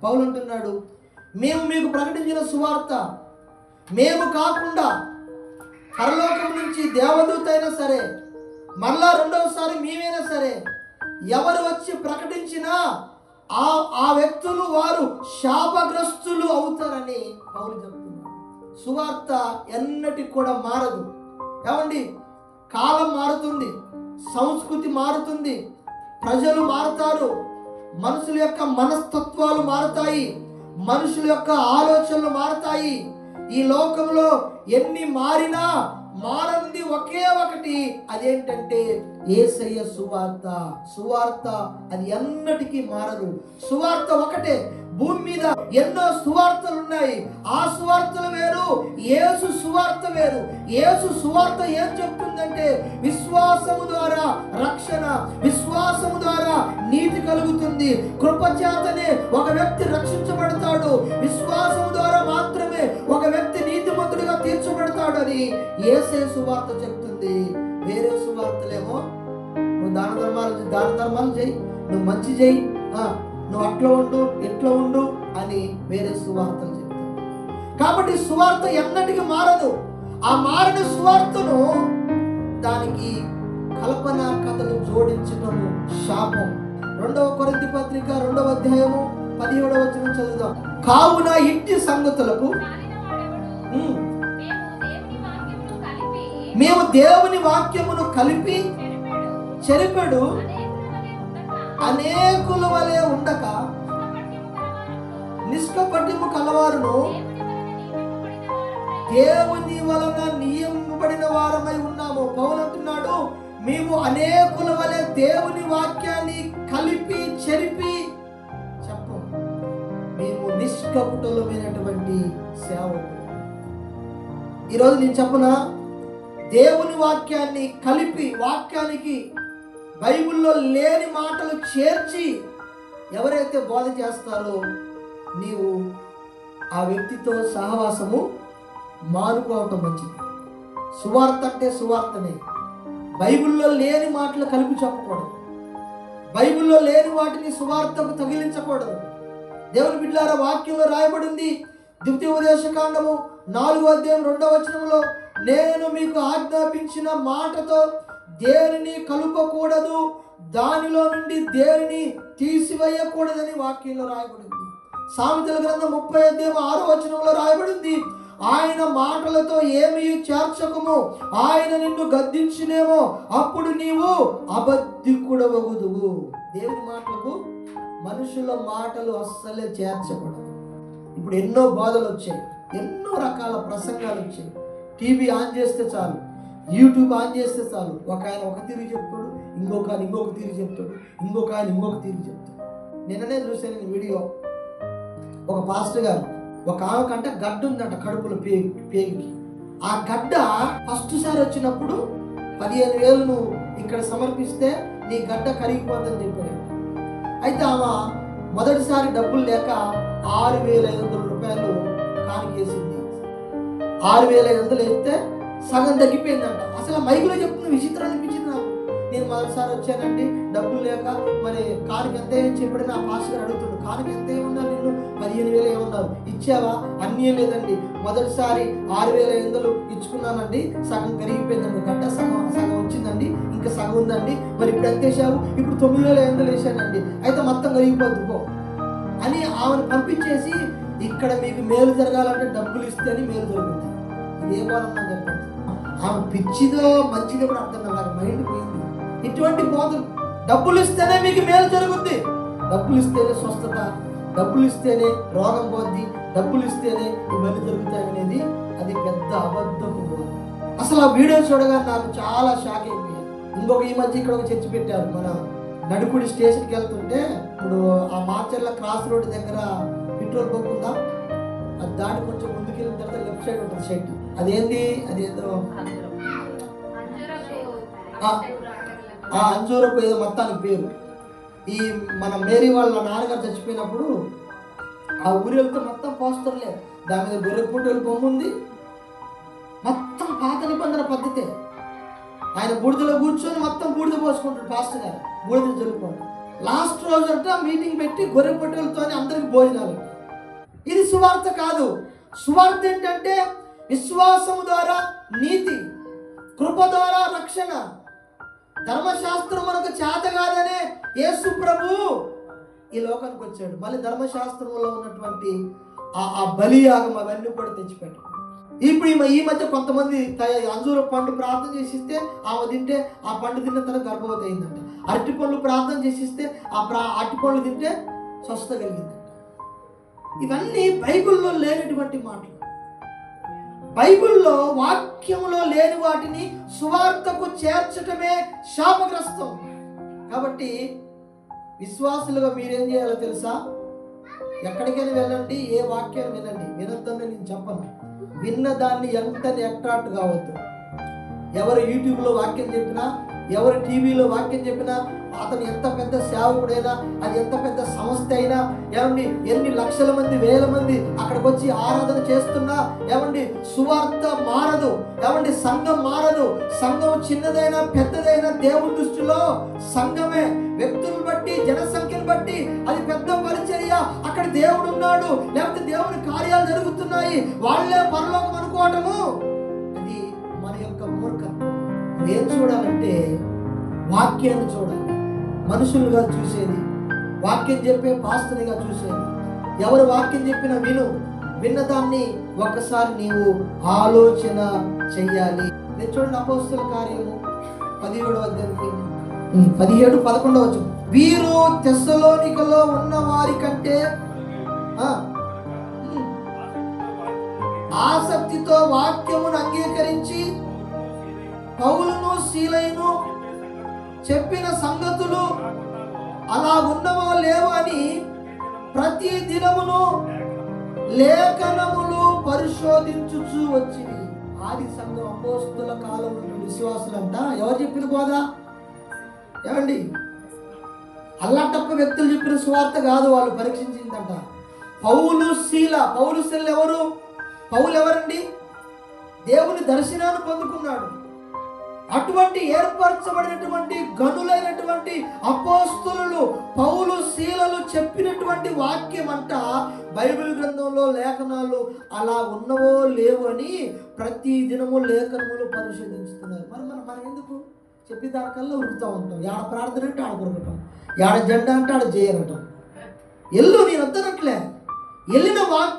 పౌలు అంటున్నాడు, మేము మీకు ప్రకటించిన సువార్త మేము కాకుండా పరలోకం నుంచి దేవదూత అయినా సరే, మరలా రెండవసారి మేమైనా సరే, ఎవరు వచ్చి ప్రకటించినా ఆ వ్యక్తులు వారు శాపగ్రస్తులు అవుతారని పౌలు చెప్తున్నారు. సువార్త ఎన్నటికి కూడా మారదు. ఏమండి, కాలం మారుతుంది, సంస్కృతి మారుతుంది, ప్రజలు మారుతారు, మనుషుల యొక్క మనస్తత్వాలు మారుతాయి, మనుషుల యొక్క ఆలోచనలు మారుతాయి. ఈ లోకంలో ఎన్ని మారినా మారంది ఒకే ఒకటి, అదేంటంటే యేసయ్య సువార్త. సువార్త అది ఎన్నటికీ మారదు. సువార్త ఒకటే. భూమి మీద ఎన్నో సువార్తలు ఉన్నాయి. ఆ సువార్తలు వేరు, యేసు సువార్త వేరు. యేసు సువార్త ఏం చెప్తుందంటే విశ్వాసము ద్వారా రక్షణ, విశ్వాసము ద్వారా నీతి కలుగుతుంది. కృపచేతనే ఒక వ్యక్తి రక్షించబడతాడు. విశ్వాసము ద్వారా మాత్రమే ఒక వ్యక్తి నీతిమంతుడిగా తీర్చబడతాడు అని యేసే సువార్త చెప్తుంది. వేరే సువార్తలేమో నువ్వు దాన ధర్మాలు చేయి, నువ్వు మంచి చేయి, నువ్వు అట్లా ఉండు ఇట్లా ఉండు అని వేరే సువార్తలు చెప్తారు. కాబట్టి సువార్త ఎన్నటికీ మారదు. ఆ మారిన సువార్తను దానికి కల్పన కథలు జోడించటము శాపం. 2వ కొరింథీ పత్రిక 2వ అధ్యాయము 17వ వచనం చదువుదాం. కావున ఇంటి సంగతులకు మేము దేవుని వాక్యమును కలిపి చెరిపెడు అనేకుల వలె ఉండక నిష్కపట్యము కలవారును దేవుని వలన నియమింపబడిన వారమై ఉన్నాము. పౌలు అంటున్నాడు, మేము అనేకుల వలె దేవుని వాక్యాన్ని కలిపి చెరిపి చెప్పం. మేము నిష్కపటులమైనటువంటి సేవకులు. ఈరోజు నేను చెప్పనా, దేవుని వాక్యాన్ని కలిపి, వాక్యానికి బైబిల్లో లేని మాటలు చేర్చి ఎవరైతే బోధ చేస్తారో నీవు ఆ వ్యక్తితో సహవాసము మానుకోవటం మంచిది. సువార్త అంటే సువార్తనే. బైబిల్లో లేని మాటలు కలిపి చెప్పకూడదు. బైబిల్లో లేని వాటిని సువార్తకు తగిలించకూడదు. దేవుని బిడ్డలారా, వాక్యంలో రాయబడింది, ద్వితీయోపదేశకాండము 4వ అధ్యాయం 2వ వచనంలో, నేను మీకు ఆజ్ఞాపించిన మాటతో దేనిని కలుపకూడదు, దానిలో నుండి దేనిని తీసివేయకూడదని వాక్యంలో రాయబడింది. సామెతల గ్రంథం 30వ అధ్యాయం 6వ వచనంలో రాయబడింది, ఆయన మాటలతో ఏమీ చేర్చకము, ఆయన నిన్ను గద్దించినేమో అప్పుడు నీవు అబద్ధికుడవగుదువు. దేవుని మాటలకు మనుషుల మాటలు అస్సలే చేర్చకూడదు. ఇప్పుడు ఎన్నో బోధలు వచ్చాయి, ఎన్నో రకాల ప్రసంగాలు వచ్చాయి. టీవీ ఆన్ చేస్తే చాలు, యూట్యూబ్ ఆన్ చేస్తే చాలు, ఒక ఆయన ఒక తీరు చెప్తాడు, ఇంకొక ఆయన ఇంకొక తీరు చెప్తాడు, ఇంకొక ఆయన ఇంకొక తీరు చెప్తాడు. నిన్ననే చూశాను నేను వీడియో. ఒక పాస్టర్ గారు, ఒక ఆమె కంట గడ్డ ఉందంట కడుపులో పేగుకి. ఆ గడ్డ ఫస్ట్ సారి వచ్చినప్పుడు 15,000 నువ్వు ఇక్కడ సమర్పిస్తే నీ గడ్డ కరిగిపోతుందని చెప్పాడు. అయితే ఆమె మొదటిసారి డబ్బులు లేక 6,500 రూపాయలు కానికేసింది. 6,500 వేస్తే సగం తగ్గిపోయిందంట. అసలు మైకులో చెప్తున్న విచిత్రం అనిపించింది నాకు. నేను మొదటిసారి వచ్చానండి, డబ్బులు లేక మరి కానుక ఎంత ఏమని చెప్పాడు. నా పాస్టర్ గారు అడుగుతున్నాడు, కానుక ఎంత ఏమన్నారు, నిన్ను 15,000 ఏమన్నారు, ఇచ్చావా? అన్నీ లేదండి, మొదటిసారి 6,500 ఇచ్చుకున్నానండి, సగం కరిగిపోయిందండి, గడ్డ సగం వచ్చిందండి, ఇంకా సగం ఉందండి, మరి ఇప్పుడు ఎంత వేసావు? ఇప్పుడు 9,500 వేసానండి, అయితే మొత్తం కరిగిపోద్దు పో అని ఆమెను పంపించేసి, ఇక్కడ మీకు మేలు జరగాలంటే డబ్బులు ఇస్తేనే మేలు జరుగుతుంది. ఇదే బాధన్నా చెప్పండి. ఆమె పిచ్చిదో మంచిదో కూడా అర్థం కాదు, నాకు మైండ్ పోయింది. ఇటువంటి బోధలు, డబ్బులు ఇస్తేనే మీకు మేలు జరుగుద్ది, డబ్బులు ఇస్తేనే స్వస్థత, డబ్బులు ఇస్తేనే రోగం పోద్ది, డబ్బులు ఇస్తేనే ఇవన్నీ జరుగుతాయి అనేది అది పెద్ద అబద్ధపు బోధ. అసలు ఆ వీడియో చూడగా నాకు చాలా షాక్ అయిపోయాను. ఇంకొక ఈ మధ్య ఇక్కడ ఒక చర్చి పెట్టారు, మన నడుకుడి స్టేషన్కి వెళ్తుంటే, ఇప్పుడు ఆ మార్చర్ల క్రాస్ రోడ్ దగ్గర పెట్రోల్ బంక్ ఉందా, అది దాటి కొంచెం ముందుకు వెళ్ళిన తర్వాత లెఫ్ట్ సైడ్ ఉంటుంది షెడ్. అదేంటి, అదేదో అంజూరపు ఏదో మొత్తానికి పేరు. ఈ మన మేరీ వాళ్ళ నాన్నగారు చచ్చిపోయినప్పుడు ఆ ఊరి వెళ్తే మొత్తం పోస్టర్లే, దాని మీద గొర్రెపూటలు బొమ్మ ఉంది, మొత్తం పాత నిబంధన పద్ధతే. ఆయన బూడిదలో కూర్చొని మొత్తం బూడిద పోసుకుంటాడు పాస్టర్ గారు, బూడిద జరుగుకుంటాడు. లాస్ట్ రోజంతా మీటింగ్ పెట్టి గొర్రె పొట్టెలతో అందరికి భోజనాలు. ఇది సువార్త కాదు. సువార్త ఏంటంటే విశ్వాసము ద్వారా నీతి, కృప ద్వారా రక్షణ. ధర్మశాస్త్రం మనకు చేత కాదనే యేసు ప్రభు ఈ లోకానికి వచ్చాడు. మళ్ళీ ధర్మశాస్త్రంలో ఉన్నటువంటి ఆ బలియాగం అవన్నీ కూడా తెచ్చిపెట్టాడు. ఇప్పుడు ఈ మధ్య కొంతమంది అంజూర పండు ప్రార్థన చేసిస్తే ఆమె తింటే ఆ పండు తిన్న తర్వాత గర్భవతి అయిందంట. అరటి పండ్లు ప్రార్థన చేసిస్తే అరటి పండ్లు తింటే స్వస్థ కలిగిందంట. ఇవన్నీ బైబిల్లో లేనటువంటి మాటలు. బైబిల్లో వాక్యంలో లేని వాటిని సువార్తకు చేర్చటమే శాపగ్రస్తం. కాబట్టి విశ్వాసులుగా మీరేం చేయాలో తెలుసా? ఎక్కడికైనా వెళ్ళండి, ఏ వాక్యాన్ని వినండి. వినొద్దని నేను చెప్పను. విన్న దాన్ని ఎంతని అట్రాక్ట్ కావద్దు. ఎవరు యూట్యూబ్లో వాక్యం చెప్పినా, ఎవరు టీవీలో వాక్యం చెప్పినా, అతను ఎంత పెద్ద సేవకుడైనా, అది ఎంత పెద్ద సంస్థ అయినా, ఏమండి ఎన్ని లక్షల మంది వేల మంది అక్కడికి వచ్చి ఆరాధన చేస్తున్నా, ఏమండి సువార్త మారదు. ఏమండి సంఘం మారదు. సంఘం చిన్నదైనా పెద్దదైనా దేవుని దృష్టిలో సంఘమే. వ్యక్తులను బట్టి, జనసంఖ్యను బట్టి అది పెద్ద పరిచర్య. అక్కడ దేవుడు ఉన్నాడు, లేకపోతే దేవుని కార్యాలు జరుగుతున్నాయి, వాళ్ళే పరలోకం అనుకోవటము అది మన యొక్క మూర్ఖత్వం. ఏం చూడాలంటే వాక్యాన్ని చూడాలి. మనుషులుగా చూసేది, వాక్యం చెప్పే పాస్టర్గా చూసేది. ఎవరు వాక్యం చెప్పినా విన్నదాన్ని ఒక్కసారి నీవు ఆలోచన చెయ్యాలి. నేను చూడండి, అపోస్తల కార్యము 17వ అధ్యాయం 17-11 వచనం. వీరు తెస్సలోనికలో ఉన్న వారి కంటే ఆసక్తితో వాక్యమును అంగీకరించి పౌలును సీలయును చెప్పిన సంగతులు అలా ఉన్నవో లేవో అని ప్రతి దినమును లేఖనములు పరిశోధించుచూ వచ్చింది. ఆది సంఘం అపోస్తల కాలం విశ్వాసులంతా ఎవరు చెప్పిన బోధ? ఏమండి అల్లాటప్ప వ్యక్తులు చెప్పిన సువార్త కాదు, వాళ్ళు పరీక్షించిందంట. పౌలు శీల ఎవరు? పౌలు ఎవరండి? దేవుని దర్శనాన్ని పొందుకున్నాడు. అటువంటి ఏర్పరచబడినటువంటి గనులైనటువంటి అపోస్తలులు పౌలు శీలలు చెప్పినటువంటి వాక్యం అంట బైబిల్ గ్రంథంలో లేఖనాలు అలా ఉన్నవో లేవు అని ప్రతి దినము లేఖనములు పరిశోధిస్తున్నారు. మనం ఎందుకు చెప్పి దానికల్లా ఉరుకుతూ ఉంటాం. ఆడ ప్రార్థన అంటే ఆడ ఉరకటం, ఆడ జెండా అంటే ఆడ చేయరటం. నేను వద్దనట్లే.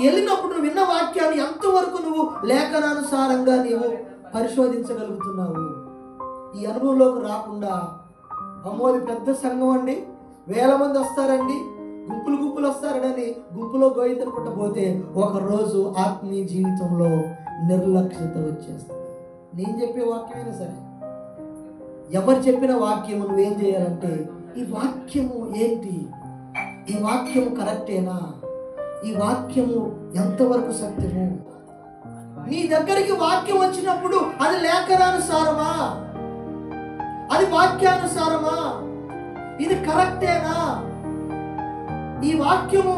వెళ్ళినప్పుడు నువ్వు విన్న వాక్యాన్ని ఎంతవరకు నువ్వు లేఖనానుసారంగా నీవు పరిశోధించగలుగుతున్నావు? ఈ అనుభవంలోకి రాకుండా అమ్మోది పెద్ద సంఘం అండి, వేల మంది వస్తారండి, గుంపులు వస్తారని గుంపులో గోయితను పుట్టబోతే ఒకరోజు ఆత్మీయ జీవితంలో నిర్లక్ష్యత వచ్చేస్తుంది. నేను చెప్పే వాక్యమైనా సరే, ఎవరు చెప్పిన వాక్యము నువ్వేం చేయాలంటే, ఈ వాక్యము ఏంటి? ఈ వాక్యము కరెక్టేనా? ఈ వాక్యము ఎంతవరకు సత్యము? నీ దగ్గరికి వాక్యం వచ్చినప్పుడు అది లేఖనానుసారమా? అది వాక్యానుసారమా? ఇది కరెక్టేనా? ఈ వాక్యము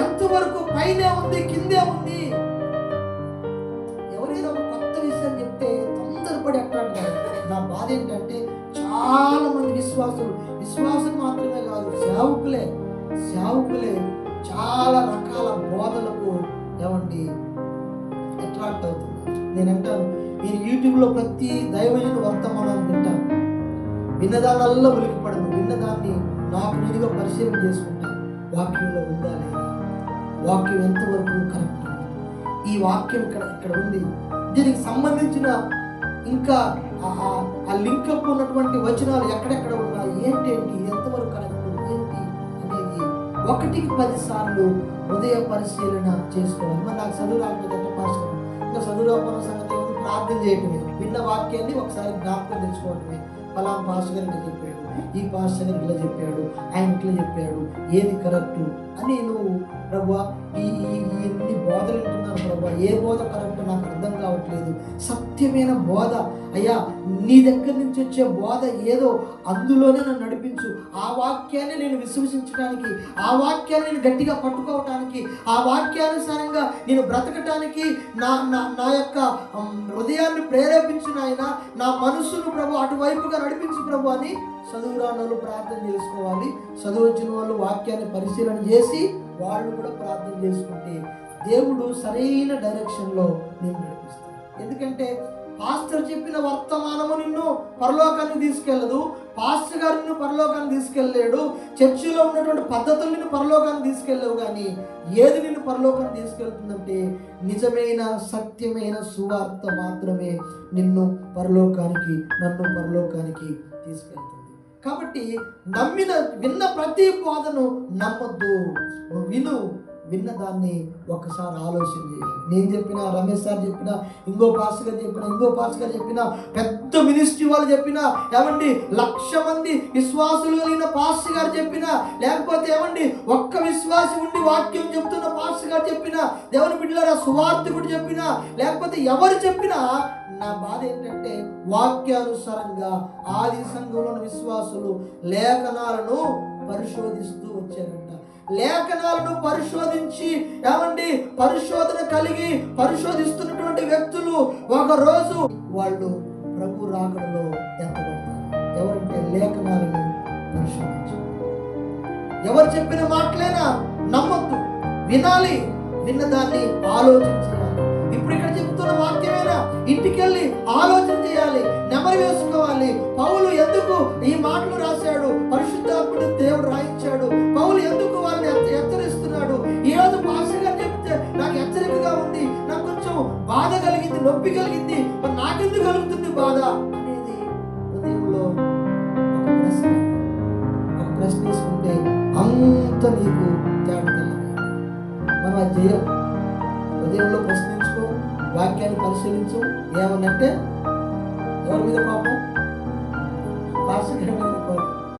ఎంతవరకు పైనే ఉంది, కిందే ఉంది? ఎవరైనా ఒక కొత్త విషయం చెప్తే తొందరపడి అట్లా. నా బాధ ఏంటంటే చాలా మంది విశ్వాసులు మాత్రమే కాదు, సేవకులే చాలా రకాల బోధలకు ఏమండి అట్రాక్ట్ అవుతున్నారు. నేను అంటాను, నేను యూట్యూబ్లో ప్రతి దైవజన వర్తమానాన్ని వింటాను. విన్నదానల్లో ఉలికిపడను. విన్నదాన్ని నాకు నేనుగా పరిశీలన చేసుకుంటాను. వాక్యంలో ఉందా లేదా? వాక్యం ఎంతవరకు కరెక్ట్? ఈ వాక్యం ఇక్కడ ఉంది, దీనికి సంబంధించిన ఇంకా ఆ లింకప్ ఉన్నటువంటి వచనాలు ఎక్కడెక్కడ ఉన్నాయి, ఏంటి ఎంతవరకు కరెక్ట్ ఏంటి అనేది 1కి 10 సార్లు హృదయ పరిశీలన చేసుకోవాలి. మరి నాకు చదువు రాకపోతే పాస్టర్ ఇంకా చదువు రాకపోయిన సంగతి ప్రార్థన చేయటమే, విన్న వాక్యాన్ని ఒకసారి జ్ఞాపకం తెచ్చుకోవటమే. ఫలానా పాస్టర్ గారు ఇట్లా చెప్పాడు, ఈ పాస్టర్ గారు ఇట్లా చెప్పాడు, ఆయన ఇట్లా చెప్పాడు, ఏది కరెక్టు అని నువ్వు ప్రభువా ఎన్ని బోధలు వింటున్నాను ప్రభువా, ఏ బోధ కరెక్ట్ నాకు అర్థం కావట్లేదు. సత్యమైన బోధ అయ్యా, నీ దగ్గర నుంచి వచ్చే బోధ ఏదో అందులోనే నన్ను నడిపించు. ఆ వాక్యాన్ని నేను విశ్వసించడానికి, ఆ వాక్యాన్ని నేను గట్టిగా పట్టుకోవటానికి, ఆ వాక్యానుసారంగా నేను బ్రతకటానికి నా యొక్క హృదయాన్ని ప్రేరేపించిన ఆయన, నా మనసును ప్రభు అటువైపుగా నడిపించు ప్రభు అని చదువు చదువు రాని వాళ్ళు ప్రార్థన చేసుకోవాలి, చదువు వచ్చిన వాళ్ళు వాక్యాన్ని పరిశీలన చేసి వాళ్ళు కూడా ప్రార్థన చేసుకుంటే దేవుడు సరైన డైరెక్షన్లో నేను నడిపిస్తాను. ఎందుకంటే పాస్టర్ చెప్పిన వర్తమానము నిన్ను పరలోకాన్ని తీసుకెళ్ళదు, పాస్టర్ గారు నిన్ను పరలోకాన్ని తీసుకెళ్ళలేడు, చర్చిలో ఉన్నటువంటి పద్ధతులు నిన్ను పరలోకాన్ని తీసుకెళ్ళవు. కానీ ఏది నిన్ను పరలోకాన్ని తీసుకెళ్తుందంటే నిజమైన సత్యమైన సువార్త మాత్రమే నిన్ను పరలోకానికి, నన్ను పరలోకానికి తీసుకెళ్తుంది. కాబట్టి విన్న ప్రతి బోధను నమ్మొద్దు. నువ్వు విన్న దాన్ని ఒకసారి ఆలోచన చేయాలి. నేను చెప్పినా, రమేష్ సార్ చెప్పినా, ఇంకో పాస్టర్ గారు చెప్పినా, పెద్ద మినిస్ట్రీ వాళ్ళు చెప్పినా, ఏమండి 1,00,000 మంది విశ్వాసులు కలిగిన పాస్టర్ గారు చెప్పినా, లేకపోతే ఏమండి ఒక్క విశ్వాసి ఉండి వాక్యం చెప్తున్న పాస్టర్ గారు చెప్పినా, దేవుని బిడ్డలారా సువార్తికుడు చెప్పినా, లేకపోతే ఎవరు చెప్పినా, నా బాధ ఏంటంటే వాక్యానుసారంగా ఆది సంఘంలోని విశ్వాసులు లేఖనాలను పరిశోధిస్తూ వచ్చారంట. లేఖనాలను పరిశోధించి ఏమండి పరిశోధన కలిగి పరిశోధిస్తున్నటువంటి వ్యక్తులు ఒకరోజు వాళ్ళు ప్రభు రాకడలో ఎత్తబడతారు. ఎవరంటే లేఖనాలను పరిశోధించారు. ఎవరు చెప్పిన మాటలైనా నమ్మొద్దు, వినాలి, విన్నదాన్ని ఆలోచన చేయాలి. ఇప్పుడు ఇక్కడ చెప్తున్న వాక్యమైనా ఇంటికి వెళ్ళి ఆలోచన చేయాలి, నెమరు వేసుకోవాలి. పౌలు ఎందుకు ఈ మాటలు రాశాడు, పరిశుద్ధాత్ముడు దేవుడు రాయించాడు, పౌలు ఎందుకు వాళ్ళని హెచ్చరిస్తున్నాడు. ఈ రోజు పాస్టర్ గారు చెప్తే నాకు హెచ్చరికగా ఉంది, నాకు కొంచెం బాధ కలిగింది, నొప్పి కలిగింది, మరి నాకెందుకు కలుగుతుంది బాధ అనేది హృదయంలో ఒక ప్రశ్న వేసుకుంటే అంత నీకు తేడా మనం అది చేయం. హృదయంలో ప్రశ్నించుకో, వాక్యాన్ని పరిశీలించు. ఏమనంటే ఎవరి మీద కోపం? పాస్టర్ గారి మీద కోపం.